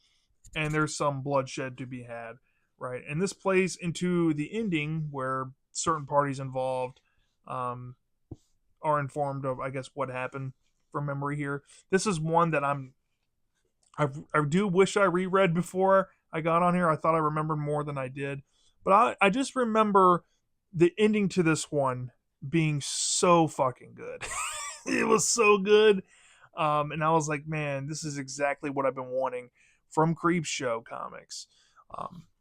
Speaker 1: and there's some bloodshed to be had, right? And this plays into the ending where certain parties involved are informed of, I guess, what happened from memory here. This is one that I do wish I reread before I got on here. I thought I remembered more than I did. But I just remember the ending to this one being so fucking good. It was so good. And I was like, man, this is exactly what I've been wanting from Creepshow comics.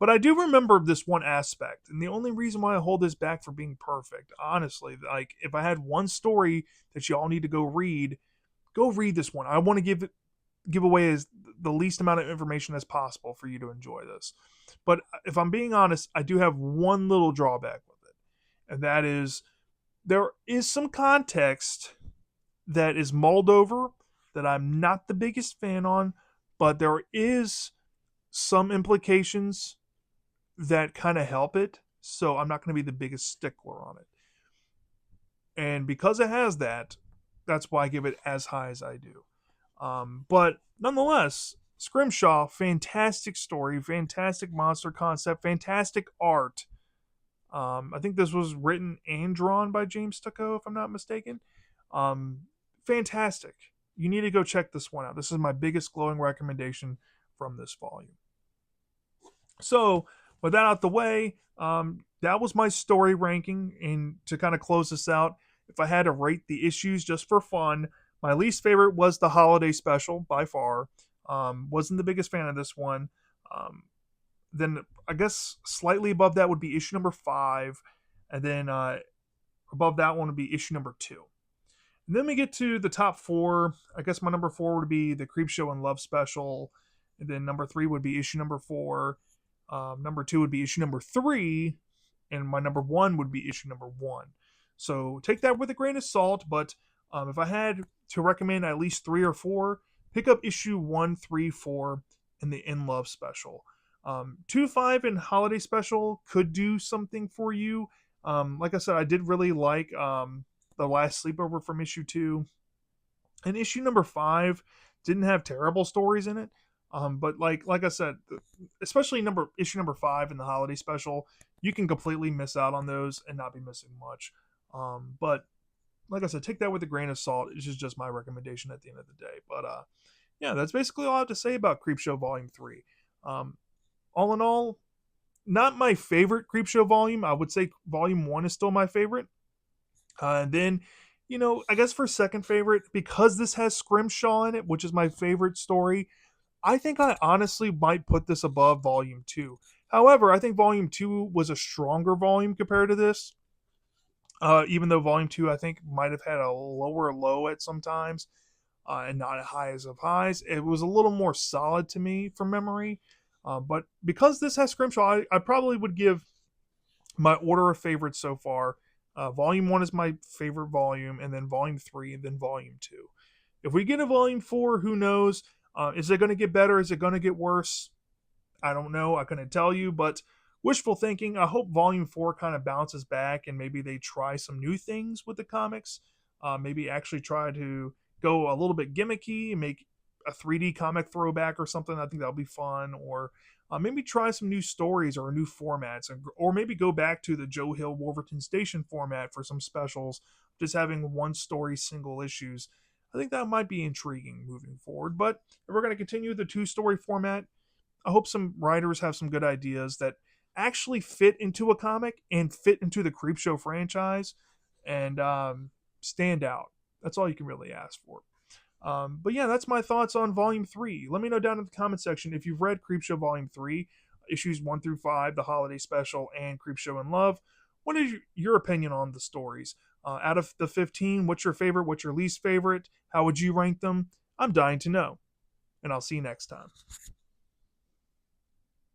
Speaker 1: But I do remember this one aspect. And the only reason why I hold this back for being perfect, honestly, like if I had one story that y'all need to go read this one. I want to give give away as the least amount of information as possible for you to enjoy this. But if I'm being honest, I do have one little drawback with it, and that is there is some context that is mulled over that I'm not the biggest fan on, but there is some implications that kind of help it. So I'm not going to be the biggest stickler on it. And because it has that, that's why I give it as high as I do. But nonetheless, Scrimshaw, fantastic story, fantastic monster concept, fantastic art. I think this was written and drawn by James Tucko, if I'm not mistaken. Um, Fantastic. You need to go check this one out. This is my biggest glowing recommendation from this volume. So, with that out the way, that was my story ranking. And to kind of close this out, if I had to rate the issues just for fun, my least favorite was the holiday special by far. Wasn't the biggest fan of this one. Um, then I guess slightly above that would be issue number 5, and then above that one would be issue number 2. And then we get to the top 4. I guess my number 4 would be the Creepshow and Love special, and then number 3 would be issue number 4. Number 2 would be issue number 3, and my number 1 would be issue number 1. So take that with a grain of salt, but if I had to recommend at least 3 or 4, pick up issue 1, 3, 4, and the In Love special. 2, 5, and Holiday special could do something for you. Like I said, I did really like The Last Sleepover from issue 2. And issue number 5 didn't have terrible stories in it. But like I said, especially issue number 5 in the Holiday special, you can completely miss out on those and not be missing much. But like I said, take that with a grain of salt. It's just my recommendation at the end of the day. But yeah, that's basically all I have to say about Creepshow Volume 3. All in all, not my favorite Creepshow volume. I would say Volume 1 is still my favorite. And then, I guess for second favorite, because this has Scrimshaw in it, which is my favorite story, I think I honestly might put this above Volume 2. However, I think Volume 2 was a stronger volume compared to this. Even though Volume 2, I think, might have had a lower low at some times and not as high as of highs. It was a little more solid to me from memory. But because this has Scrimshaw, I probably would give my order of favorites so far. Volume 1 is my favorite volume, and then Volume 3, and then Volume 2. If we get a Volume 4, who knows? Is it going to get better? Is it going to get worse? I don't know. I couldn't tell you, but wishful thinking. I hope Volume 4 kind of bounces back and maybe they try some new things with the comics. Maybe actually try to go a little bit gimmicky and make a 3D comic throwback or something. I think that'll be fun. Or maybe try some new stories or new formats, or maybe go back to the Joe Hill Wolverton Station format for some specials, just having one story, single issues. I think that might be intriguing moving forward. But if we're going to continue the 2-story format, I hope some writers have some good ideas that actually fit into a comic and fit into the Creepshow franchise and stand out. That's all you can really ask for. But yeah, that's my thoughts on Volume 3. Let me know down in the comment section if you've read Creepshow Volume 3, issues 1 through 5, the Holiday Special, and Creepshow in Love. What is your opinion on the stories? Out of the 15, what's your favorite? What's your least favorite? How would you rank them? I'm dying to know. And I'll see you next time.